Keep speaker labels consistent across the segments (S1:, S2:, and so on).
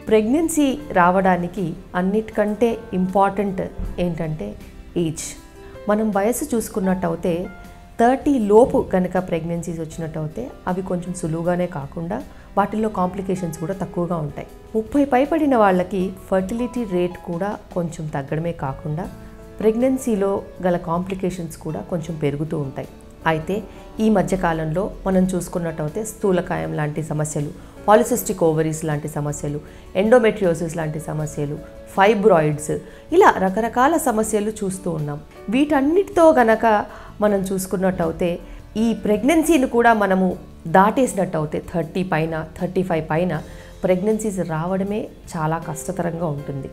S1: Pregnancy రావడానికి అన్నిటికంటే important ఏంటంటే ఏజ్. మనం వయసు చూసుకున్నట్టయితే 30 లోపు కనుక ప్రెగ్నెన్సీస్ వచ్చినట్టయితే అవి కొంచెం సులువుగానే కాకుండా వాటిల్లో కాంప్లికేషన్స్ కూడా తక్కువగా ఉంటాయి. 30 పైబడిన వాళ్ళకి ఫర్టిలిటీ రేట్ కూడా కొంచెం తగ్గడమే కాకుండా ప్రెగ్నెన్సీలో గల కాంప్లికేషన్స్ కూడా కొంచెం పెరుగుతూ ఉంటాయి. అయితే ఈ మధ్యకాలంలో మనం చూసుకున్నట్టయితే స్థూలకాయం లాంటి సమస్యలు, పాలిసిస్టిక్ ఓవరీస్ లాంటి సమస్యలు, ఎండోమెట్రియోసిస్ లాంటి సమస్యలు, ఫైబ్రాయిడ్స్, ఇలా రకరకాల సమస్యలు చూస్తూ ఉన్నాం. వీటన్నిటితో గనక మనం చూసుకున్నట్టయితే ఈ ప్రెగ్నెన్సీని కూడా మనము దాటేసినట్టయితే 30 పైన 35 పైన ప్రెగ్నెన్సీస్ రావడమే చాలా కష్టతరంగా ఉంటుంది.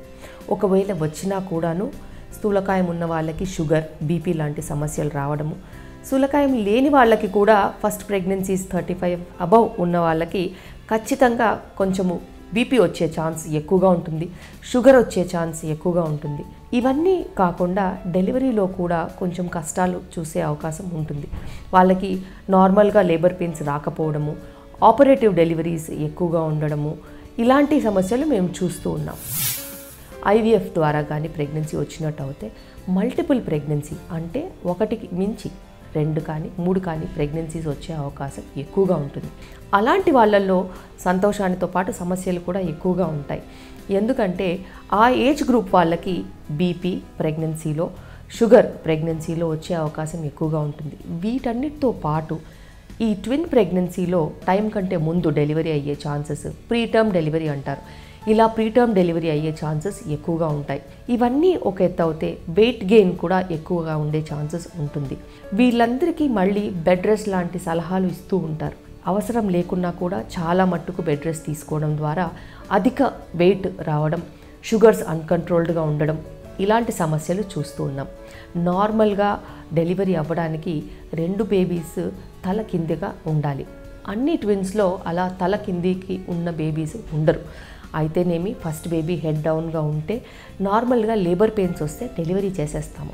S1: ఒకవేళ వచ్చినా కూడాను స్థూలకాయం ఉన్న వాళ్ళకి షుగర్, బీపీ లాంటి సమస్యలు రావడము, స్థూలకాయం లేని వాళ్ళకి కూడా ఫస్ట్ ప్రెగ్నెన్సీస్ 35 అబవ్ ఉన్న వాళ్ళకి ఖచ్చితంగా కొంచెము బీపీ వచ్చే ఛాన్స్ ఎక్కువగా ఉంటుంది, షుగర్ వచ్చే ఛాన్స్ ఎక్కువగా ఉంటుంది. ఇవన్నీ కాకుండా డెలివరీలో కూడా కొంచెం కష్టాలు చూసే అవకాశం ఉంటుంది. వాళ్ళకి నార్మల్గా లేబర్ పెయిన్స్ రాకపోవడము, ఆపరేటివ్ డెలివరీస్ ఎక్కువగా ఉండడము, ఇలాంటి సమస్యలు మేము చూస్తూ ఉన్నాం. ఐవీఎఫ్ ద్వారా కానీ ప్రెగ్నెన్సీ వచ్చినట్టు అయితే మల్టిపుల్ ప్రెగ్నెన్సీ అంటే 1కి మించి 2 కానీ 3 కానీ ప్రెగ్నెన్సీస్ వచ్చే అవకాశం ఎక్కువగా ఉంటుంది. అలాంటి వాళ్ళల్లో సంతోషానితో పాటు సమస్యలు కూడా ఎక్కువగా ఉంటాయి. ఎందుకంటే ఆ ఏజ్ గ్రూప్ వాళ్ళకి బీపీ ప్రెగ్నెన్సీలో, షుగర్ ప్రెగ్నెన్సీలో వచ్చే అవకాశం ఎక్కువగా ఉంటుంది. వీటన్నిటితో పాటు ఈ ట్విన్ ప్రెగ్నెన్సీలో టైం కంటే ముందు డెలివరీ అయ్యే ఛాన్సెస్, ప్రీటర్మ్ డెలివరీ అంటారు, ఇలా ప్రీటర్మ్ డెలివరీ అయ్యే ఛాన్సెస్ ఎక్కువగా ఉంటాయి. ఇవన్నీ ఒక ఎత్తు అయితే వెయిట్ గెయిన్ కూడా ఎక్కువగా ఉండే ఛాన్సెస్ ఉంటుంది. వీళ్ళందరికీ మళ్ళీ బెడ్ రెస్ట్ లాంటి సలహాలు ఇస్తూ ఉంటారు. అవసరం లేకున్నా కూడా చాలా మట్టుకు బెడ్ రెస్ట్ తీసుకోవడం ద్వారా అధిక వెయిట్ రావడం, షుగర్స్ అన్కంట్రోల్డ్గా ఉండడం, ఇలాంటి సమస్యలు చూస్తూ ఉన్నాం. నార్మల్గా డెలివరీ అవ్వడానికి 2 బేబీస్ తల కిందిగా ఉండాలి. అన్ని ట్విన్స్లో అలా తల కిందికి ఉన్న బేబీస్ ఉండరు. అయితేనేమి ఫస్ట్ బేబీ హెడ్ డౌన్గా ఉంటే నార్మల్గా లేబర్ పెయిన్స్ వస్తే డెలివరీ చేసేస్తాము.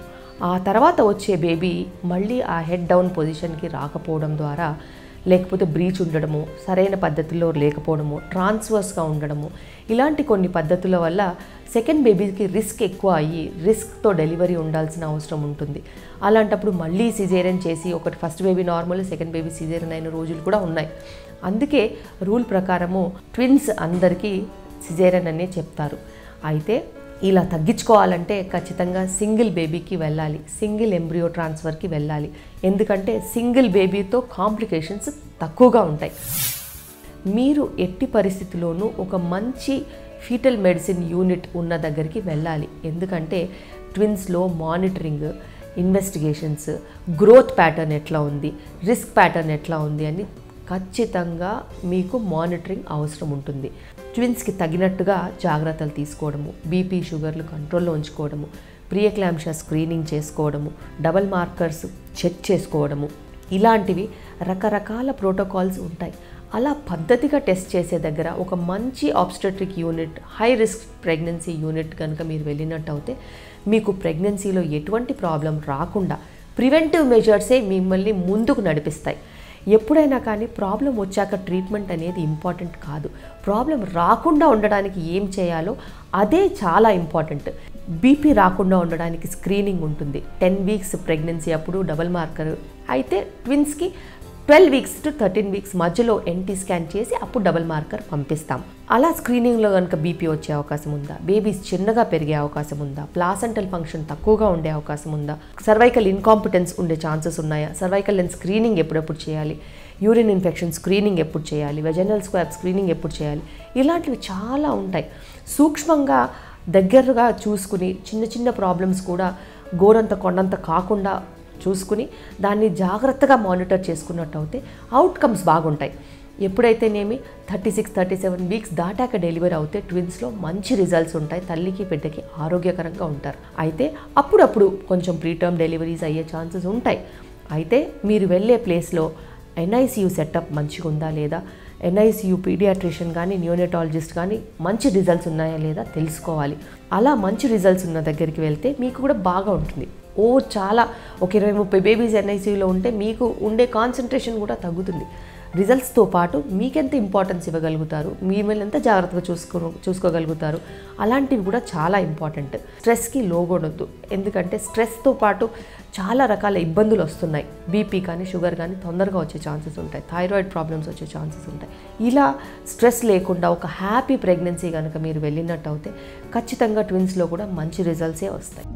S1: ఆ తర్వాత వచ్చే బేబీ మళ్ళీ ఆ హెడ్ డౌన్ పొజిషన్కి రాకపోవడం ద్వారా, లేకపోతే బ్రీచ్ ఉండడము, సరైన పద్ధతిలో లేకపోవడము, ట్రాన్స్వర్స్గా ఉండడము, ఇలాంటి కొన్ని పద్ధతుల వల్ల సెకండ్ బేబీకి రిస్క్ ఎక్కువ అయ్యి రిస్క్తో డెలివరీ ఉండాల్సిన అవసరం ఉంటుంది. అలాంటప్పుడు మళ్ళీ సిజేరియన్ చేసి ఒకటి first baby normal, second baby caesarean అయిన రోజులు కూడా ఉన్నాయి. అందుకే రూల్ ప్రకారము ట్విన్స్ అందరికీ సిజేరియన్ అనే చెప్తారు. అయితే ఇలా తగ్గించుకోవాలంటే ఖచ్చితంగా సింగిల్ బేబీకి వెళ్ళాలి, సింగిల్ ఎంబ్రియో ట్రాన్స్ఫర్కి వెళ్ళాలి. ఎందుకంటే సింగిల్ బేబీతో కాంప్లికేషన్స్ తక్కువగా ఉంటాయి. మీరు ఎట్టి పరిస్థితిలోనూ ఒక మంచి ఫీటల్ మెడిసిన్ యూనిట్ ఉన్న దగ్గరికి వెళ్ళాలి. ఎందుకంటే ట్విన్స్లో మానిటరింగ్, ఇన్వెస్టిగేషన్స్, గ్రోత్ ప్యాటర్న్ ఎట్లా ఉంది, రిస్క్ ప్యాటర్న్ ఎట్లా ఉంది అని ఖచ్చితంగా మీకు మానిటరింగ్ అవసరం ఉంటుంది. ట్విన్స్కి తగినట్టుగా జాగ్రత్తలు తీసుకోవడము, బీపీ షుగర్లు కంట్రోల్లో ఉంచుకోవడము, ప్రీఎక్లాంప్షియా స్క్రీనింగ్ చేసుకోవడము, డబల్ మార్కర్స్ చెక్ చేసుకోవడము, ఇలాంటివి రకరకాల ప్రోటోకాల్స్ ఉంటాయి. అలా పద్ధతిగా టెస్ట్ చేసే దగ్గర ఒక మంచి obstetric unit, high risk pregnancy unit కనుక మీరు వెళ్ళినట్టు అయితే మీకు ప్రెగ్నెన్సీలో ఎటువంటి ప్రాబ్లం రాకుండా ప్రివెంటివ్ మెజర్సే మిమ్మల్ని ముందుకు నడిపిస్తాయి. ఎప్పుడైనా కానీ ప్రాబ్లం వచ్చాక ట్రీట్మెంట్ అనేది ఇంపార్టెంట్ కాదు. ప్రాబ్లం రాకుండా ఉండడానికి ఏం చేయాలో అదే చాలా ఇంపార్టెంట్. బీపీ రాకుండా ఉండడానికి స్క్రీనింగ్ ఉంటుంది. 10 వీక్స్ ప్రెగ్నెన్సీ అప్పుడు డబల్ మార్కర్ అయితే ట్విన్స్కి 12 వీక్స్ టు 13 వీక్స్ మధ్యలో ఎన్టీ స్కాన్ చేసి అప్పుడు డబల్ మార్కర్ పంపిస్తాం. అలా స్క్రీనింగ్లో కనుక బీపీ వచ్చే అవకాశం ఉందా, బేబీస్ చిన్నగా పెరిగే అవకాశం ఉందా, ప్లాసెంటల్ ఫంక్షన్ తక్కువగా ఉండే అవకాశం ఉందా, సర్వైకల్ ఇన్కాంపిటెన్స్ ఉండే ఛాన్సెస్ ఉన్నాయా, సర్వైకల్ లెన్స్ స్క్రీనింగ్ ఎప్పుడెప్పుడు చేయాలి, యూరిన్ ఇన్ఫెక్షన్ స్క్రీనింగ్ ఎప్పుడు చేయాలి, వెజనల్ స్క్వాబ్ స్క్రీనింగ్ ఎప్పుడు చేయాలి, ఇలాంటివి చాలా ఉంటాయి. సూక్ష్మంగా దగ్గరగా చూసుకుని చిన్న చిన్న ప్రాబ్లమ్స్ కూడా గోరంత కొండంత కాకుండా చూసుకుని దాన్ని జాగ్రత్తగా మానిటర్ చేసుకున్నట్టు అయితే అవుట్కమ్స్ బాగుంటాయి. ఎప్పుడైతేనేమి 36-37 వీక్స్ దాటాక డెలివరీ అవుతే ట్విన్స్లో మంచి రిజల్ట్స్ ఉంటాయి. తల్లికి బిడ్డకి ఆరోగ్యకరంగా ఉంటారు. అయితే అప్పుడప్పుడు కొంచెం ప్రీటర్మ్ డెలివరీస్ అయ్యే ఛాన్సెస్ ఉంటాయి. అయితే మీరు వెళ్ళే ప్లేస్లో ఎన్ఐసియు సెటప్ మంచిగా ఉందా లేదా, ఎన్ఐసియు పీడియాట్రిషియన్ కానీ న్యూనటాలజిస్ట్ కానీ మంచి రిజల్ట్స్ ఉన్నాయా లేదా తెలుసుకోవాలి. అలా మంచి రిజల్ట్స్ ఉన్న దగ్గరికి వెళ్తే మీకు కూడా బాగా ఉంటుంది. చాలా ఒక 20-30 బేబీస్ ఎన్ఐసియూలో ఉంటే మీకు ఉండే కాన్సన్ట్రేషన్ కూడా తగ్గుతుంది. రిజల్ట్స్తో పాటు మీకెంత ఇంపార్టెన్స్ ఇవ్వగలుగుతారు, మిమ్మల్ని ఎంత జాగ్రత్తగా చూసుకోగలుగుతారు, అలాంటివి కూడా చాలా ఇంపార్టెంట్. స్ట్రెస్కి లోగొనొద్దు, ఎందుకంటే స్ట్రెస్తో పాటు చాలా రకాల ఇబ్బందులు వస్తున్నాయి. బీపీ కానీ షుగర్ కానీ తొందరగా వచ్చే ఛాన్సెస్ ఉంటాయి, థైరాయిడ్ ప్రాబ్లమ్స్ వచ్చే ఛాన్సెస్ ఉంటాయి. ఇలా స్ట్రెస్ లేకుండా ఒక హ్యాపీ ప్రెగ్నెన్సీ కనుక మీరు వెళ్ళినట్టు అయితే ఖచ్చితంగా ట్విన్స్లో కూడా మంచి రిజల్ట్సే వస్తాయి.